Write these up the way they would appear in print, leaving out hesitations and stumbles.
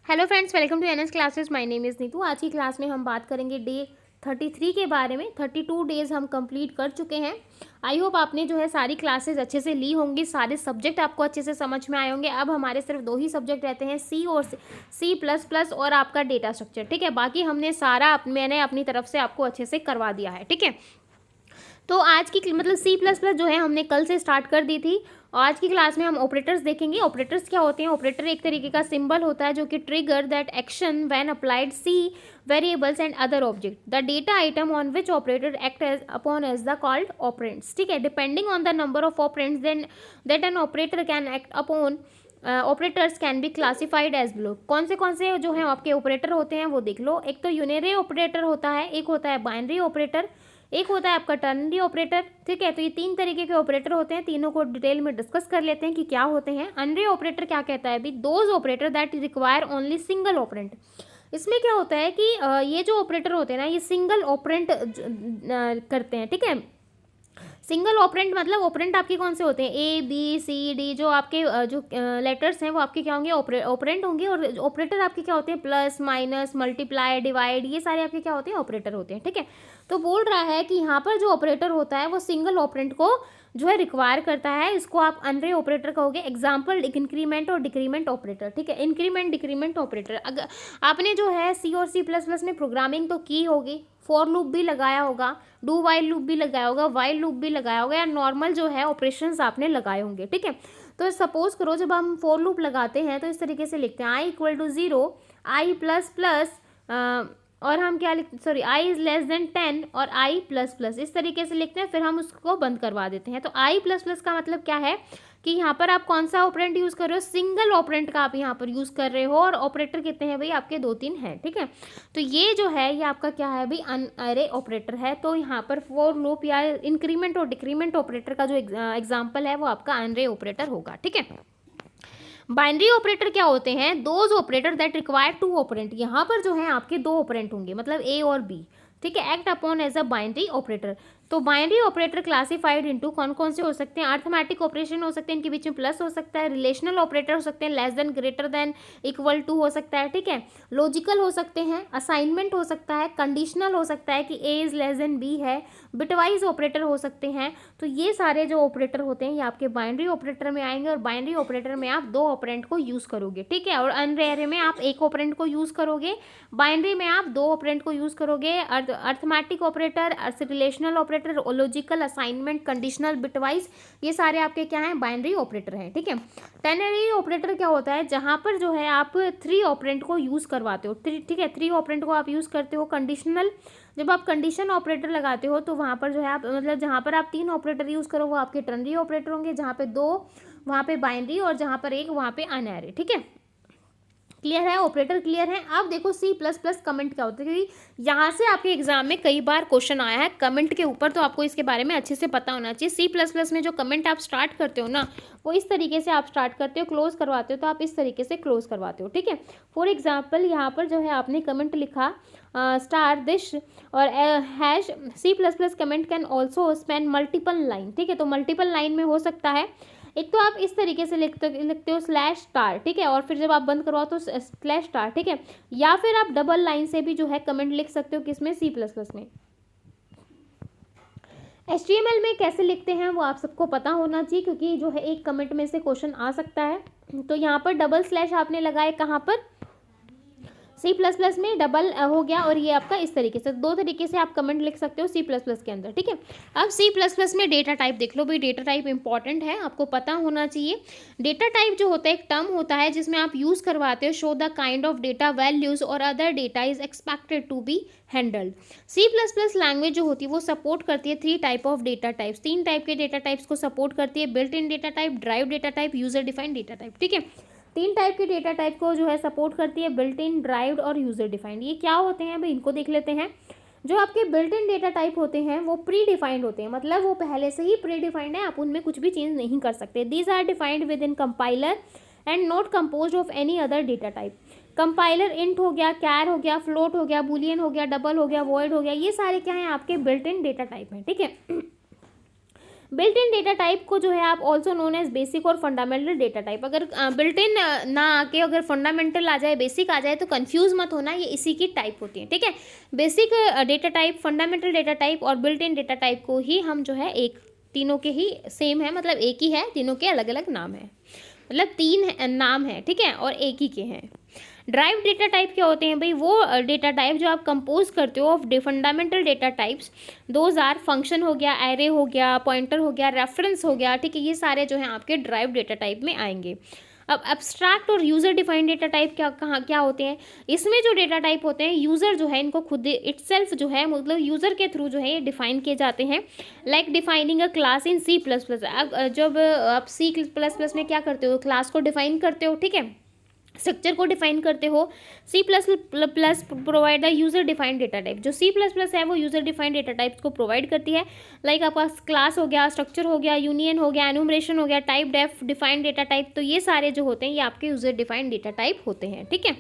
Hello friends, welcome to NS classes. My name is Neetu. आज की class में हम बात करेंगे डे 33 के बारे में। 32 डेज़ हम कंप्लीट कर चुके हैं। आई होप आपने जो है सारी क्लासेस अच्छे से ली होंगी, सारे सब्जेक्ट आपको अच्छे से समझ में आए होंगे। अब हमारे सिर्फ दो ही सब्जेक्ट रहते हैं, सी और सी प्लस प्लस और आपका डेटा स्ट्रक्चर। ठीक है, बाकी हमने सारा मैंने अपनी तरफ से आपको अच्छे से करवा दिया है। ठीक है, तो आज की मतलब सी प्लस प्लस जो है हमने कल से स्टार्ट कर दी थी। और आज की क्लास में हम ऑपरेटर्स देखेंगे। ऑपरेटर्स क्या होते हैं? ऑपरेटर एक तरीके का सिंबल होता है जो कि trigger that action when applied see variables and other object the data item on which operator act as upon as the called operands. ठीक है, depending on the number of operands then that an operator can act upon operators can be classified as below. कौन से जो है आपके operator होते हैं वो देख लो। एक तो यूनरी ऑपरेटर होता है, एक होता है बाइनरी ऑपरेटर, एक होता है आपका टर्नरी ऑपरेटर। ठीक है, तो ये तीन तरीके के ऑपरेटर होते हैं। तीनों को डिटेल में डिस्कस कर लेते हैं कि क्या होते हैं। अनरी ऑपरेटर क्या कहता है? अभी those operator that require only single operand. इसमें क्या होता है कि ये जो ऑपरेटर होते हैं ना, ये सिंगल ऑपरेंट करते हैं। ठीक है, सिंगल ऑपरेंट मतलब ऑपरेंट आपके कौन से होते हैं? ए बी सी डी, जो आपके जो लेटर्स हैं वो आपके क्या होंगे? ऑपरेंट होंगे। और ऑपरेटर आपके क्या होते हैं? प्लस माइनस मल्टीप्लाई डिवाइड, ये सारे आपके क्या होते हैं? ऑपरेटर होते हैं। ठीक है, तो बोल रहा है कि यहाँ पर जो ऑपरेटर होता है वो सिंगल ऑपरेंट को जो है रिक्वायर करता है। इसको आप अनरे ऑपरेटर कहोगे। एग्जाम्पल इंक्रीमेंट और डिक्रीमेंट ऑपरेटर। ठीक है, इंक्रीमेंट डिक्रीमेंट ऑपरेटर। अगर आपने जो है सी और सी प्लस प्लस में प्रोग्रामिंग तो की होगी, फॉर लूप भी लगाया होगा, डू वाइल लूप भी लगाया होगा, वाइल लूप भी लगाया होगा, या नॉर्मल जो है ऑपरेशंस आपने लगाए होंगे। ठीक है, तो सपोज करो जब हम फॉर लूप लगाते हैं तो इस तरीके से लिखते हैं I equal to 0, I plus plus, और हम क्या लिख sorry I is less than 10 और आई प्लस प्लस, इस तरीके से लिखते हैं। फिर हम उसको बंद करवा देते हैं। तो आई प्लस प्लस का मतलब क्या है कि यहाँ पर आप कौन सा ऑपरेंट यूज़ कर रहे हो? सिंगल ऑपरेंट का आप यहाँ पर यूज़ कर रहे हो। और ऑपरेटर कितने हैं भाई? आपके 2-3 हैं। ठीक है, तो ये जो है ये आपका क्या है भाई? अनअरे ऑपरेटर है। तो यहाँ पर फॉर लूप या इंक्रीमेंट और डिक्रीमेंट ऑपरेटर का जो एग्जाम्पल है वो आपका अनअरे ऑपरेटर होगा। ठीक है, बाइनरी ऑपरेटर क्या होते हैं? Those operator that require two operand. यहाँ पर जो है आपके दो ऑपरेंट होंगे, मतलब ए और बी। ठीक है, act upon as a binary operator. तो बाइनरी ऑपरेटर क्लासिफाइड इनटू कौन कौन से हो सकते हैं? अर्थमेटिक ऑपरेशन हो सकते हैं, इनके बीच में प्लस हो सकता है। रिलेशनल ऑपरेटर हो सकते हैं, less than greater than equal to हो सकता है। ठीक है, लॉजिकल हो सकते हैं, असाइनमेंट हो सकता है, कंडीशनल हो सकता है कि ए इज लेस देन बी है, बिटवाइज ऑपरेटर हो सकते हैं। तो ये सारे जो ऑपरेटर होते हैं ये आपके बाइनरी ऑपरेटर में आएंगे। और बाइनरी ऑपरेटर में आप दो ऑपरेंट को यूज़ करोगे। ठीक है, और अनरेयर में आप एक ऑपरेंट को यूज़ करोगे। बाइनरी में आप दो ऑपरेंट को यूज़ करोगे। Arithmetic operator, relational operator, logical, assignment, conditional, bitwise, ये सारे आपके क्या हैं? बाइनरी ऑपरेटर हैं। ठीक है, टेनरी ऑपरेटर क्या होता है? जहाँ पर जो है आप 3 ऑपरेंट को यूज़ करवाते हो। ठीक है, 3 ऑपरेंट को आप यूज़ करते हो। कंडीशनल, जब आप कंडीशन ऑपरेटर लगाते हो तो वहाँ पर जो है आप मतलब जहाँ पर आप 3 ऑपरेटर यूज़ करो वो आपके टर्नरी ऑपरेटर होंगे, जहाँ पे 2 वहाँ पे बाइनरी, और जहाँ पर 1 वहाँ पे अनएरे। ठीक है, क्लियर है? ऑपरेटर क्लियर है? अब देखो सी प्लस प्लस कमेंट क्या होता है, क्योंकि यहाँ से आपके एग्जाम में कई बार क्वेश्चन आया है कमेंट के ऊपर, तो आपको इसके बारे में अच्छे से पता होना चाहिए। सी प्लस प्लस में जो कमेंट आप स्टार्ट करते हो ना, वो इस तरीके से आप स्टार्ट करते हो। क्लोज करवाते हो तो आप इस तरीके से क्लोज करवाते हो। ठीक है, फॉर एग्जाम्पल यहाँ पर जो है आपने कमेंट लिखा स्टार दिश और hash C plus plus comment can also span multiple line. ठीक है, तो मल्टीपल लाइन में हो सकता है। एक तो आप इस तरीके से लिखते हो स्लैश स्टार। ठीक है, और फिर जब आप बंद करवाओ तो स्लैश स्टार। ठीक है, या फिर आप डबल लाइन से भी जो है कमेंट लिख सकते हो। किसमें? सी प्लस प्लस में। HTML में कैसे लिखते हैं वो आप सबको पता होना चाहिए, क्योंकि जो है एक कमेंट में से क्वेश्चन आ सकता है। तो यहाँ पर डबल स्लैश आपने लगाए कहाँ पर? सी प्लस प्लस में डबल हो गया। और ये आपका इस तरीके से, दो तरीके से आप कमेंट लिख सकते हो सी प्लस प्लस के अंदर। ठीक है, अब सी प्लस प्लस में डेटा टाइप देख लो भाई। डेटा टाइप इंपॉर्टेंट है, आपको पता होना चाहिए। डेटा टाइप जो होता है एक टर्म होता है जिसमें आप यूज़ करवाते हो show the kind of data values और other data is expected to be handled. C plus plus language जो होती है वो सपोर्ट करती है 3 type of data types. 3 type के डेटा टाइप्स को सपोर्ट करती है। Built in data type, drive data type, user defined data type. ठीक है, 3 टाइप के डेटा टाइप को जो है सपोर्ट करती है, बिल्ट इन, ड्राइव्ड और यूजर डिफाइंड। ये क्या होते हैं भाई? इनको देख लेते हैं। जो आपके बिल्ट इन डेटा टाइप होते हैं वो प्री डिफाइंड होते हैं, मतलब वो पहले से ही प्री डिफाइंड है, आप उनमें कुछ भी चेंज नहीं कर सकते। These are defined with in compiler and not compose of any other data type. Compiler int हो गया, कैर हो गया, फ्लोट हो गया, बुलियन हो गया, डबल हो गया, वॉइड हो गया, ये सारे क्या हैं? आपके बिल्ट इन डेटा टाइप हैं। ठीक है, बिल्ट इन डेटा टाइप को जो है आप ऑल्सो नोन एज बेसिक और फंडामेंटल डेटा टाइप। अगर बिल्ट इन ना आके अगर फंडामेंटल आ जाए, बेसिक आ जाए तो कंफ्यूज मत होना, ये इसी की टाइप होती है, ठीक है। Basic data type, fundamental data type और बिल्ट इन डेटा टाइप को ही हम जो है एक, तीनों के ही सेम है, मतलब एक ही है, तीनों के अलग अलग नाम है, मतलब तीन नाम है, ठीक है, और एक ही के हैं। ड्राइव डेटा टाइप क्या होते हैं भाई? वो डेटा टाइप जो आप कंपोज करते हो of fundamental data types, those are function हो गया, एरे हो गया, पॉइंटर हो गया, रेफरेंस हो गया, ठीक है, ये सारे जो हैं आपके ड्राइव डेटा टाइप में आएंगे। अब एब्स्ट्रैक्ट और यूज़र डिफाइंड डेटा टाइप क्या होते हैं? इसमें जो डेटा टाइप होते हैं, यूज़र जो है इनको खुद इटसेल्फ जो है, मतलब यूज़र के थ्रू जो है ये डिफाइन किए जाते हैं। Like defining a class in C++। अब जब आप C++ में क्या करते हो, क्लास को डिफाइन करते हो, ठीक है, स्ट्रक्चर को डिफाइन करते हो। C++ provide the user defined data type. जो C++ है वो यूज़र डिफाइंड डेटा टाइप्स को प्रोवाइड करती है। लाइक आपका क्लास हो गया, स्ट्रक्चर हो गया, यूनियन हो गया, एनुमरेशन हो गया, typedef defined data type, तो ये सारे जो होते हैं ये आपके यूज़र डिफाइंड डेटा टाइप होते हैं, ठीक है।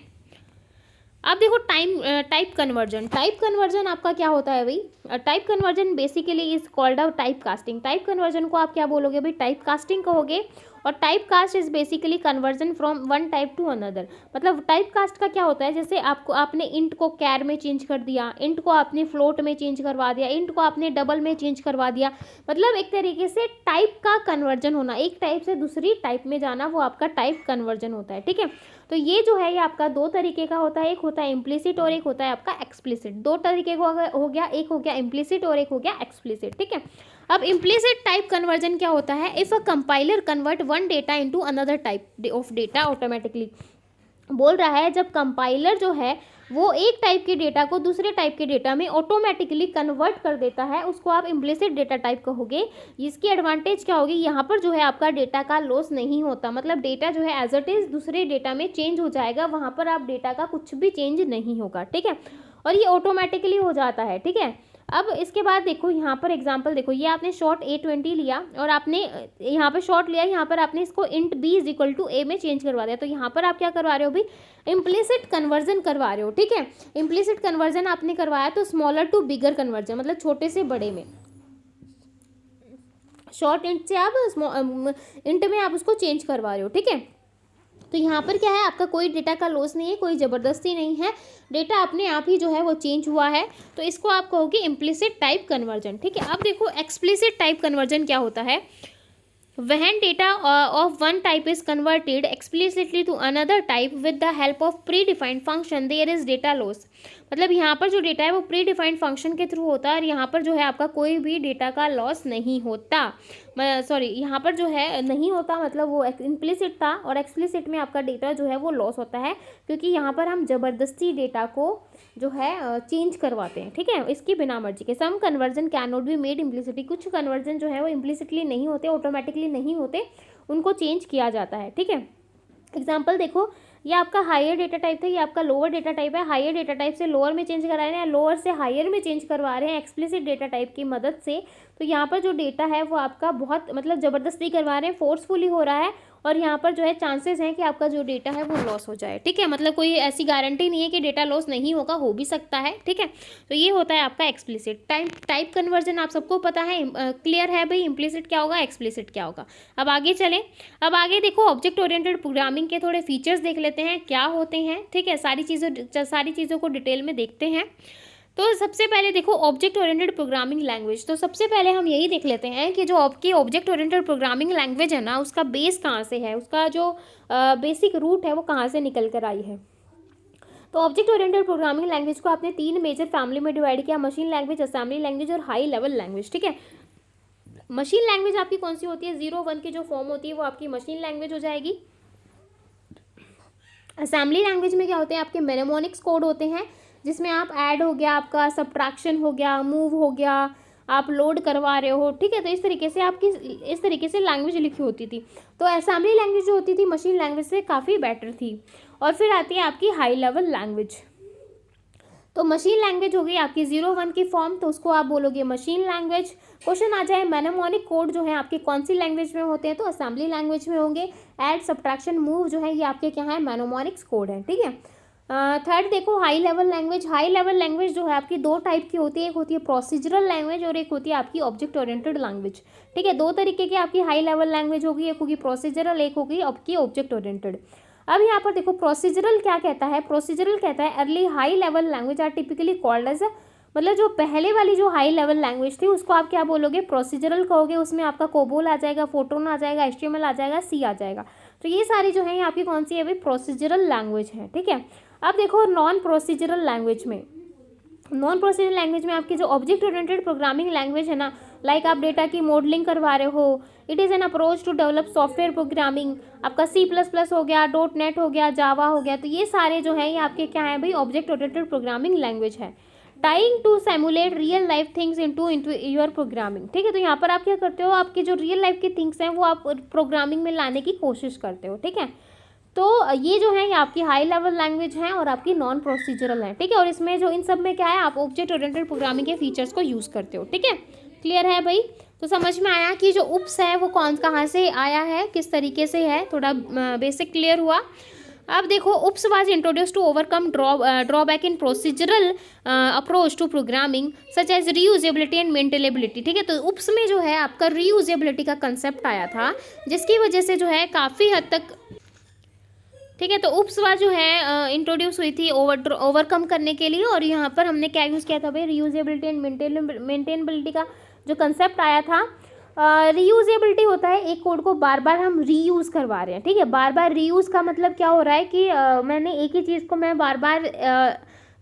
अब देखो टाइप कन्वर्जन। टाइप कन्वर्जन आपका क्या होता है भाई? Type conversion basically is called a type casting. Type conversion को आप क्या बोलोगे भाई? टाइप कास्टिंग कहोगे। और type cast is basically conversion from one type to another. मतलब टाइप कास्ट का क्या होता है? जैसे आपने इंट को कैर में चेंज कर दिया, इंट को आपने फ्लोट में चेंज करवा दिया, इंट को आपने डबल में चेंज करवा दिया, मतलब एक तरीके से टाइप का कन्वर्जन होना, एक टाइप से दूसरी टाइप में जाना, वो आपका टाइप कन्वर्जन होता है, ठीक है। तो ये जो है ये आपका दो तरीके का होता है, एक होता है इम्प्लिसिट और एक होता है आपका एक्सप्लिसिट। दो तरीके को हो गया, एक हो गया इम्प्लिसिट और एक हो गया एक्सप्लिसिट, ठीक है। अब इम्प्लिसिट टाइप कन्वर्जन क्या होता है? If a compiler convert one data into another type of data automatically. बोल रहा है जब कंपाइलर जो है वो एक टाइप के डेटा को दूसरे टाइप के डेटा में ऑटोमेटिकली कन्वर्ट कर देता है, उसको आप इम्प्लिसिट डेटा टाइप कहोगे। इसकी एडवांटेज क्या होगी? यहाँ पर जो है आपका डेटा का लॉस नहीं होता, मतलब डेटा जो है एज इट इज दूसरे डेटा में चेंज हो जाएगा, वहाँ पर आप डेटा का कुछ भी चेंज नहीं होगा, ठीक है, और ये ऑटोमेटिकली हो जाता है, ठीक है। अब इसके बाद देखो यहाँ पर एग्जांपल देखो, ये आपने शॉर्ट A20 लिया और आपने यहाँ पर शॉर्ट लिया, यहाँ पर आपने इसको int B is equal to A में चेंज करवा दिया, तो यहाँ पर आप क्या करवा रहे हो भाई? इम्प्लिसिट कन्वर्जन करवा रहे हो, ठीक है। इम्प्लिसिट कन्वर्जन आपने करवाया तो स्मॉलर टू बिगर कन्वर्जन, मतलब छोटे से बड़े में, शॉर्ट इंट से आप इंट में आप उसको चेंज करवा रहे हो, ठीक है। तो यहाँ पर क्या है, आपका कोई डेटा का लॉस नहीं है, कोई ज़बरदस्ती नहीं है, डेटा अपने आप ही जो है वो चेंज हुआ है, तो इसको आप कहोगे इम्प्लिसिट टाइप कन्वर्जन, ठीक है। अब देखो एक्सप्लिसिट टाइप कन्वर्जन क्या होता है? When data of one type is converted explicitly to another type with the help of predefined function, there is data loss। मतलब यहाँ पर जो डेटा है वो प्रीडिफाइंड फंक्शन के थ्रू होता है और यहाँ पर जो है आपका कोई भी डेटा का लॉस नहीं होता, सॉरी यहाँ पर जो है नहीं होता, मतलब वो इम्प्लिसिट था, और एक्सप्लिसिट में आपका डेटा जो है वो लॉस होता है, क्योंकि यहाँ पर हम ज़बरदस्ती डेटा को जो है चेंज करवाते हैं, ठीक है, इसकी बिना मर्जी के। Some conversion can not be made implicitly. कुछ कन्वर्जन जो है वो इम्प्लिसिटली नहीं होते, ऑटोमेटिकली नहीं होते, उनको चेंज किया जाता है, ठीक है। एग्जाम्पल देखो, ये आपका हायर डेटा टाइप था, ये आपका लोअर डेटा टाइप है। हायर डेटा टाइप से लोअर में चेंज करा रहे हैं, लोअर से हायर में चेंज करवा रहे हैं एक्सप्लिसिट डेटा टाइप की मदद से। तो यहाँ पर जो डेटा है वो आपका बहुत मतलब ज़बरदस्ती करवा रहे हैं, फोर्सफुली हो रहा है, और यहाँ पर जो है चांसेस हैं कि आपका जो डेटा है वो लॉस हो जाए, ठीक है। मतलब कोई ऐसी गारंटी नहीं है कि डेटा लॉस नहीं होगा, हो भी सकता है, ठीक है। तो ये होता है आपका एक्सप्लिसिट टाइप कन्वर्जन। आप सबको पता है, क्लियर है भाई, इम्प्लिसिट क्या होगा, एक्सप्लिसिट क्या होगा। अब आगे चलें, अब आगे देखो ऑब्जेक्ट ओरिएंटेड प्रोग्रामिंग के थोड़े फीचर्स देख लेते हैं क्या होते हैं, ठीक है। सारी चीज़ों को डिटेल में देखते हैं। तो सबसे पहले देखो ऑब्जेक्ट ओरिएंटेड प्रोग्रामिंग लैंग्वेज। तो सबसे पहले हम यही देख लेते हैं कि जो आपकी ऑब्जेक्ट ओरिएंटेड प्रोग्रामिंग लैंग्वेज है ना, उसका बेस कहाँ से है, उसका जो बेसिक रूट है वो कहाँ से निकल कर आई है। तो ऑब्जेक्ट ओरिएंटेड प्रोग्रामिंग लैंग्वेज को आपने 3 मेजर फैमिली में डिवाइड किया, मशीन लैंग्वेज, असेंबली लैंग्वेज और हाई लेवल लैंग्वेज, ठीक है। मशीन लैंग्वेज आपकी कौन सी होती है? 0-1 की जो फॉर्म होती है वो आपकी मशीन लैंग्वेज हो जाएगी। असेंबली लैंग्वेज में क्या होते हैं? आपके मेनेमोनिक्स कोड होते हैं, जिसमें आप ऐड हो गया, आपका सब्ट्रैक्शन हो गया, मूव हो गया, आप लोड करवा रहे हो, ठीक है। तो इस तरीके से लैंग्वेज लिखी होती थी। तो असेंबली लैंग्वेज जो होती थी मशीन लैंग्वेज से काफ़ी बेटर थी। और फिर आती है आपकी हाई लेवल लैंग्वेज। तो मशीन लैंग्वेज हो गई आपकी 0-1 की फॉर्म, तो उसको आप बोलोगे मशीन लैंग्वेज। क्वेश्चन आ जाए मेनेमोनिक कोड जो है आपके कौन सी लैंग्वेज में होते हैं? तो असेंबली लैंग्वेज में होंगे। ऐड, सब्ट्रैक्शन, मूव जो है ये आपके क्या है? मेनेमोनिक्स कोड है, ठीक है। थर्ड देखो high level language. High level language जो है आपकी दो टाइप की होती है, एक होती है प्रोसीजरल लैंग्वेज और एक होती है आपकी ऑब्जेक्ट ओरिएंटेड लैंग्वेज। ठीक है, दो तरीके की आपकी हाई लेवल लैंग्वेज होगी, एक होगी प्रोसीजरल, एक होगी आपकी ऑब्जेक्ट ओरिएंटेड। अब यहाँ पर देखो प्रोसीजरल क्या कहता है, प्रोसीजरल कहता है early high level language are typically called as, मतलब जो पहले वाली जो हाई लेवल लैंग्वेज थी उसको आप क्या बोलोगे, प्रोसीजरल कहोगे। उसमें आपका कोबोल आ जाएगा, फोटोन आ जाएगा, HTML आ जाएगा, C आ जाएगा। तो ये सारी जो है ये आपकी कौन सी है भाई, प्रोसीजरल लैंग्वेज है। ठीक है, अब देखो नॉन प्रोसीजरल लैंग्वेज में, नॉन प्रोसीजरल लैंग्वेज में आपकी जो ऑब्जेक्ट ओरिएंटेड प्रोग्रामिंग लैंग्वेज है ना, लाइक आप डेटा की मॉडलिंग करवा रहे हो, it is an approach to develop software programming. आपका C++ हो गया, .NET हो गया, जावा हो गया, तो ये सारे जो है ये आपके क्या है भाई, ऑब्जेक्ट ओरिएंटेड प्रोग्रामिंग लैंग्वेज है। Trying to simulate real life things into your programming. ठीक है, तो यहाँ पर आप क्या करते हो, आपकी जो रियल लाइफ की थिंग्स हैं वो आप प्रोग्रामिंग में लाने की कोशिश करते हो। ठीक है, तो ये जो है ये आपकी हाई लेवल लैंग्वेज है और आपकी नॉन प्रोसीजरल है। ठीक है, और इसमें जो इन सब में क्या है, आप ऑब्जेक्ट ओरिएंटेड प्रोग्रामिंग के फीचर्स को यूज़ करते हो। ठीक है, क्लियर है भाई। तो समझ में आया कि जो उप्स है वो कहाँ से आया है, किस तरीके से है, थोड़ा बेसिक क्लियर हुआ। अब देखो OOPS was introduce to overcome drawback in procedural approach to programming such as reusability and maintainability. ठीक है, तो उप्स में जो है आपका रीयूजेबिलिटी का कंसेप्ट आया था, जिसकी वजह से जो है काफ़ी हद तक, ठीक है, तो उप्सवा जो है इंट्रोड्यूस हुई थी ओवरकम करने के लिए। और यहाँ पर हमने क्या यूज़ किया था भाई, रीयूजेबिलिटी एंड मेंटेनेबिलिटी का जो कंसेप्ट आया था। रीयूजेबिलिटी होता है एक कोड को बार बार हम रीयूज़ करवा रहे हैं। ठीक है, बार बार रीयूज़ का मतलब क्या हो रहा है कि मैंने एक ही चीज़ को मैं बार बार,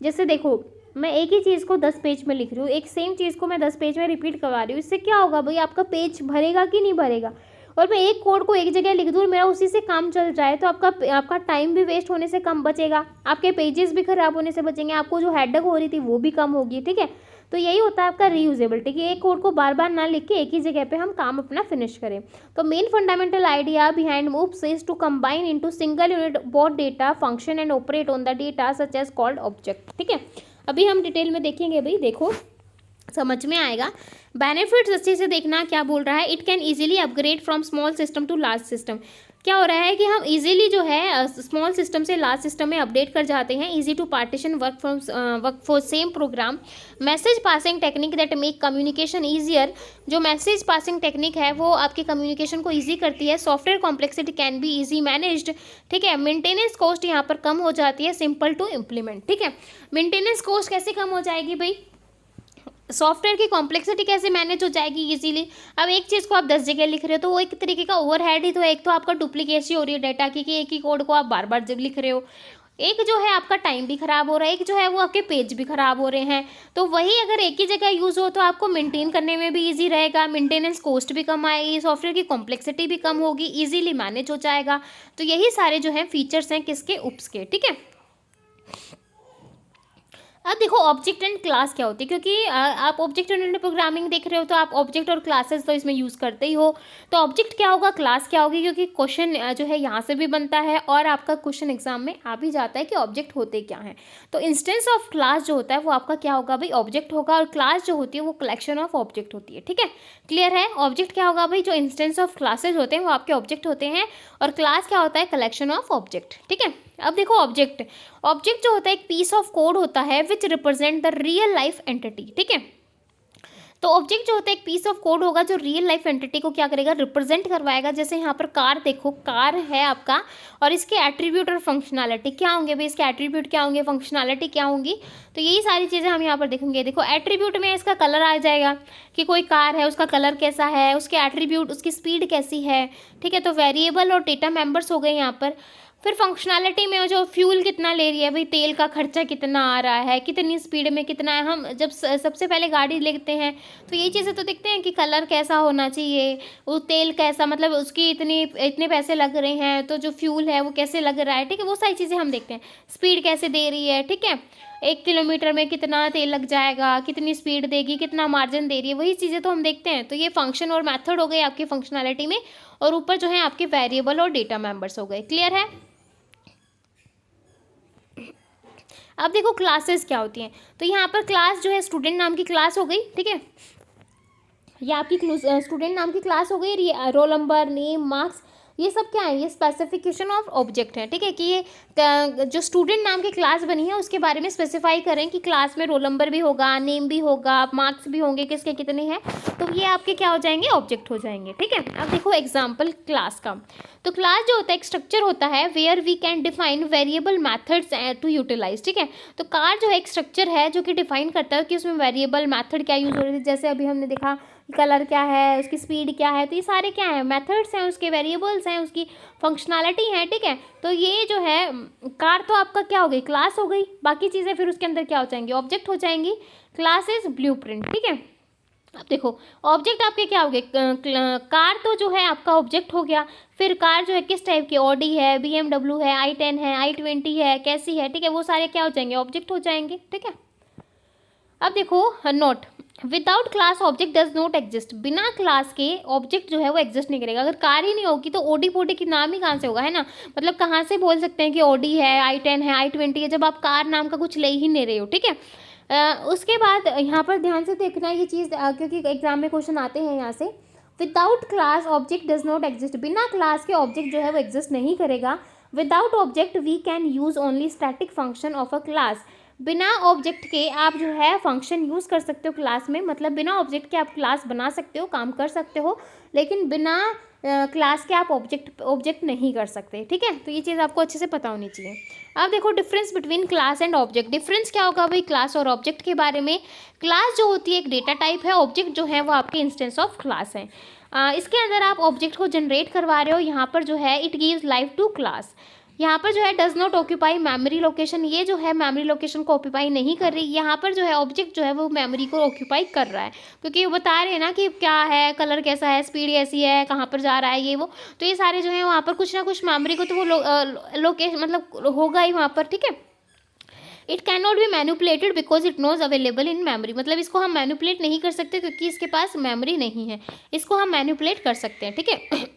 जैसे देखो मैं एक ही चीज़ को 10 पेज में लिख रही हूँ, एक सेम चीज़ को मैं 10 पेज में रिपीट करवा रही हूँ, इससे क्या होगा भाई, आपका पेज भरेगा कि नहीं भरेगा। और मैं एक कोड को एक जगह लिख दूँ और मेरा उसी से काम चल जाए, तो आपका टाइम भी वेस्ट होने से कम बचेगा, आपके पेजेस भी ख़राब होने से बचेंगे, आपको जो हेडेक हो रही थी वो भी कम होगी। ठीक है, तो यही होता है आपका रीयूजेबिलिटी, कि एक कोड को बार बार ना लिख के एक ही जगह पे हम काम अपना फिनिश करें। तो main fundamental idea behind OOPs is to combine into single unit both data function and operate on the data such as called object. ठीक है, अभी हम डिटेल में देखेंगे भाई, देखो समझ में आएगा। बेनिफिट्स अच्छे से देखना क्या बोल रहा है, it can easily upgrade from small system to large system. क्या हो रहा है कि हम इजीली जो है स्मॉल सिस्टम से लार्ज सिस्टम में अपडेट कर जाते हैं। Easy to partition work for same program. Message passing technique that make communication easier. जो मैसेज पासिंग टेक्निक है वो आपके कम्युनिकेशन को ईजी करती है। Software complexity can be easy managed. ठीक है, मेंटेनेंस कॉस्ट यहाँ पर कम हो जाती है, सिंपल टू इम्प्लीमेंट। ठीक है, मेंटेनेंस कॉस्ट कैसे कम हो जाएगी भाई, सॉफ्टवेयर की कॉम्प्लेक्सिटी कैसे मैनेज हो जाएगी इजीली। अब एक चीज़ को आप 10 जगह लिख रहे हो तो वो एक तरीके का ओवरहेड ही तो है। एक तो आपका डुप्लीकेसी हो रही है डाटा की, कि एक ही कोड को आप बार बार जब लिख रहे हो, एक जो है आपका टाइम भी खराब हो रहा है, एक जो है वो आपके पेज भी खराब हो रहे हैं। तो वही अगर एक ही जगह यूज़ हो तो आपको मेंटेन करने में भी ईजी रहेगा, मेंटेनेंस कॉस्ट भी कम आएगी, सॉफ्टवेयर की कॉम्प्लेक्सिटी भी कम होगी, ईजिली मैनेज हो जाएगा। तो यही सारे जो हैं फीचर्स हैं किसके, उप्स के। ठीक है, अब देखो ऑब्जेक्ट एंड क्लास क्या होती है, क्योंकि आप ऑब्जेक्ट ओरिएंटेड प्रोग्रामिंग देख रहे हो तो आप ऑब्जेक्ट और क्लासेस तो इसमें यूज़ करते ही हो। तो ऑब्जेक्ट क्या होगा, क्लास क्या होगी, क्योंकि क्वेश्चन जो है यहाँ से भी बनता है और आपका क्वेश्चन एग्जाम में आ भी जाता है कि ऑब्जेक्ट होते क्या हैं। तो इंस्टेंस ऑफ क्लास जो होता है वो आपका क्या होगा भाई, ऑब्जेक्ट होगा। और क्लास जो होती है वो कलेक्शन ऑफ ऑब्जेक्ट होती है। ठीक है, क्लियर है। ऑब्जेक्ट क्या होगा भाई, जो इंस्टेंस ऑफ क्लासेज होते हैं वो आपके ऑब्जेक्ट होते हैं, और क्लास क्या होता है, कलेक्शन ऑफ ऑब्जेक्ट। ठीक है, अब देखो ऑब्जेक्ट, ऑब्जेक्ट जो होता है एक पीस ऑफ कोड होता है which represent the real life entity. ठीक है, तो ऑब्जेक्ट जो होता है एक पीस ऑफ कोड होगा जो रियल लाइफ एंटिटी को क्या करेगा, रिप्रेजेंट करवाएगा। जैसे यहाँ पर कार देखो, कार है आपका, और इसके एट्रीब्यूट और फंक्शनैलिटी क्या होंगे भाई, इसके एट्रीब्यूट क्या होंगे, फंक्शनैलिटी क्या होंगी। तो यही सारी चीज़ें हम यहाँ पर देखेंगे। देखो एट्रीब्यूट में इसका कलर आ जाएगा कि कोई कार है उसका कलर कैसा है, उसके एट्रीब्यूट, उसकी स्पीड कैसी है। ठीक है, तो वेरिएबल और डेटा मेंबर्स हो गए यहाँ पर। फिर फंक्शनैलिटी में जो फ्यूल कितना ले रही है भाई, तेल का खर्चा कितना आ रहा है, कितनी स्पीड में कितना है। हम जब सबसे पहले गाड़ी लेते हैं तो यही चीज़ें तो देखते हैं कि कलर कैसा होना चाहिए, वो तेल कैसा, मतलब उसकी इतने पैसे लग रहे हैं, तो जो फ्यूल है वो कैसे लग रहा है। ठीक है, वो सारी चीज़ें हम देखते हैं। स्पीड कैसे दे रही है, ठीक है, 1 किलोमीटर में कितना तेल लग जाएगा, कितनी स्पीड देगी, कितना मार्जिन दे रही है, वही चीज़ें तो हम देखते हैं। तो ये फंक्शन और मेथड हो गए आपकी फंक्शनैलिटी में, और ऊपर जो है आपके वेरिएबल और डेटा मेंबर्स हो गए। क्लियर है। अब देखो क्लासेस क्या होती हैं। तो यहाँ पर क्लास जो है स्टूडेंट नाम की क्लास हो गई। ठीक है, ये आपकी स्टूडेंट नाम की क्लास हो गई। रोल नंबर, नेम, मार्क्स, ये सब क्या है, ये स्पेसिफिकेशन ऑफ ऑब्जेक्ट है, ठीक है, कि ये जो स्टूडेंट नाम की क्लास बनी है उसके बारे में स्पेसिफाई करें कि क्लास में रोल नंबर भी होगा, नेम भी होगा, मार्क्स भी होंगे, किसके कितने हैं, तो ये आपके क्या हो जाएंगे, ऑब्जेक्ट हो जाएंगे, ठीक है। अब देखो एग्जाम्पल क्लास का। तो क्लास जो होता है एक स्ट्रक्चर होता है where we can define variable methods to utilize, ठीक है। तो कार जो है एक स्ट्रक्चर है जो कि डिफाइन करता है कि उसमें वेरिएबल मैथड क्या यूज़ हो रही है, जैसे अभी हमने देखा कलर क्या है, उसकी स्पीड क्या है, तो ये सारे क्या हैं, मेथड्स हैं, उसके वेरिएबल्स हैं, उसकी फंक्शनैलिटी है, ठीक है। तो ये जो है कार तो आपका क्या हो गई, क्लास हो गई, बाकी चीज़ें फिर उसके अंदर क्या हो जाएंगी, ऑब्जेक्ट हो जाएंगी। क्लास इज ब्लूप्रिंट, ठीक है। अब देखो ऑब्जेक्ट आपके क्या हो गए, कार तो जो है आपका ऑब्जेक्ट हो गया। फिर कार जो है किस टाइप की, ऑडी है, BMW है, i10 है, i20 है, कैसी है, ठीक है, वो सारे क्या हो जाएंगे, ऑब्जेक्ट हो जाएंगे, ठीक है। अब देखो note, without class object does not exist, बिना क्लास के ऑब्जेक्ट जो है वो एग्जिस्ट नहीं करेगा। अगर कार ही नहीं होगी तो ओडी पोडी की नाम ही कहाँ से होगा, है ना। मतलब कहाँ से बोल सकते हैं कि ऑडी है, i10 है, i20 है, जब आप कार नाम का कुछ ले ही नहीं रहे हो, ठीक है। उसके बाद यहाँ पर ध्यान से देखना ये चीज़, क्योंकि एग्जाम में क्वेश्चन आते हैं यहाँ से। Without class object does not exist, बिना क्लास के ऑब्जेक्ट जो है वो एग्जिस्ट नहीं करेगा। Without object we can use only static function of a class, बिना ऑब्जेक्ट के आप जो है फंक्शन यूज़ कर सकते हो क्लास में, मतलब बिना ऑब्जेक्ट के आप क्लास बना सकते हो, काम कर सकते हो, लेकिन बिना क्लास के आप ऑब्जेक्ट नहीं कर सकते, ठीक है। तो ये चीज़ आपको अच्छे से पता होनी चाहिए। अब देखो difference between class and object, difference क्या होगा भाई क्लास और ऑब्जेक्ट के बारे में। क्लास जो होती है एक डेटा टाइप है, ऑब्जेक्ट जो है वो आपके इंस्टेंस ऑफ क्लास है। इसके अंदर आप ऑब्जेक्ट को जनरेट करवा रहे हो, यहाँ पर जो है it gives life to class. यहाँ पर जो है does not occupy memory location, ये जो है मेमोरी लोकेशन को ऑक्यूपाई नहीं कर रही, यहाँ पर जो है ऑब्जेक्ट जो है वो मेमोरी को ऑक्यूपाई कर रहा है, क्योंकि वो बता रहे हैं ना कि क्या है, कलर कैसा है, स्पीड कैसी है, कहाँ पर जा रहा है, ये वो, तो ये सारे जो है वहाँ पर कुछ ना कुछ मेमोरी को तो वो लोकेशन मतलब होगा ही वहाँ पर, ठीक है। It can not be manipulated because it knows available in memory, मतलब इसको हम मैनिपुलेट नहीं कर सकते क्योंकि इसके पास मेमोरी नहीं है, इसको हम मैनिपुलेट कर सकते हैं, ठीक है।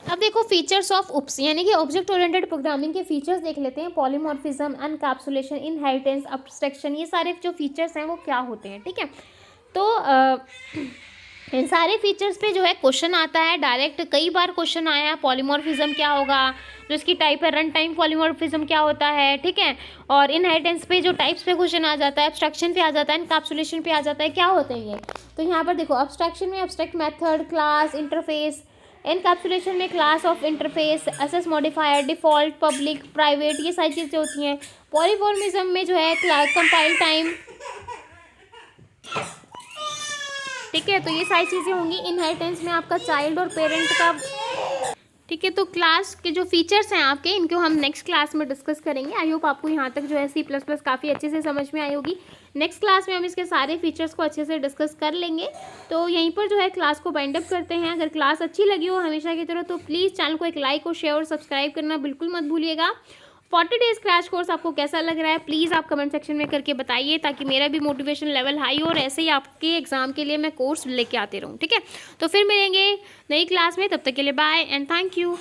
अब देखो फीचर्स ऑफ उप्स, यानी कि ऑब्जेक्ट ओरिएंटेड प्रोग्रामिंग के फीचर्स देख लेते हैं। पॉलीमॉर्फिज्म, एनकैप्सुलेशन, इनहेरिटेंस, अब्स्ट्रैक्शन, ये सारे जो फीचर्स हैं वो क्या होते हैं, ठीक है। तो इन सारे फीचर्स पे जो है क्वेश्चन आता है डायरेक्ट, कई बार क्वेश्चन आया है पॉलीमॉर्फिज्म क्या होगा, जो इसकी टाइप है, रन टाइम पॉलीमॉर्फिज्म क्या होता है, ठीक है। और इनहेरिटेंस पे जो टाइप्स पे क्वेश्चन आ जाता है, एब्स्ट्रैक्शन पे आ जाता है, एनकैप्सुलेशन पे आ जाता है, क्या होते हैं ये। तो यहाँ पर देखो एब्स्ट्रैक्शन में abstract method, class, interface, encapsulation में class of interface, access modifier, default, public, private, ये सारी चीज़ें होती हैं। पॉलीमॉर्फिज्म में जो है कंपाइल टाइम, ठीक है, तो ये सारी चीज़ें होंगी। इनहेरिटेंस में आपका चाइल्ड और पेरेंट का, ठीक है। तो क्लास के जो फीचर्स हैं आपके, इनको हम नेक्स्ट क्लास में डिस्कस करेंगे। आई होप आपको यहाँ तक जो है C++ काफ़ी अच्छे से समझ में आई होगी। नेक्स्ट क्लास में हम इसके सारे फीचर्स को अच्छे से डिस्कस कर लेंगे। तो यहीं पर जो है क्लास को बाइंड अप करते हैं। अगर क्लास अच्छी लगी हो हमेशा की तरह तो प्लीज़ चैनल को एक लाइक और शेयर और सब्सक्राइब करना बिल्कुल मत भूलिएगा। 40 डेज़ क्रैश कोर्स आपको कैसा लग रहा है प्लीज़ आप कमेंट सेक्शन में करके बताइए, ताकि मेरा भी मोटिवेशन लेवल हाई हो और ऐसे ही आपके एग्जाम के लिए मैं कोर्स लेके आती रहूँ, ठीक है। तो फिर मिलेंगे नई क्लास में, तब तक के लिए बाय एंड थैंक यू।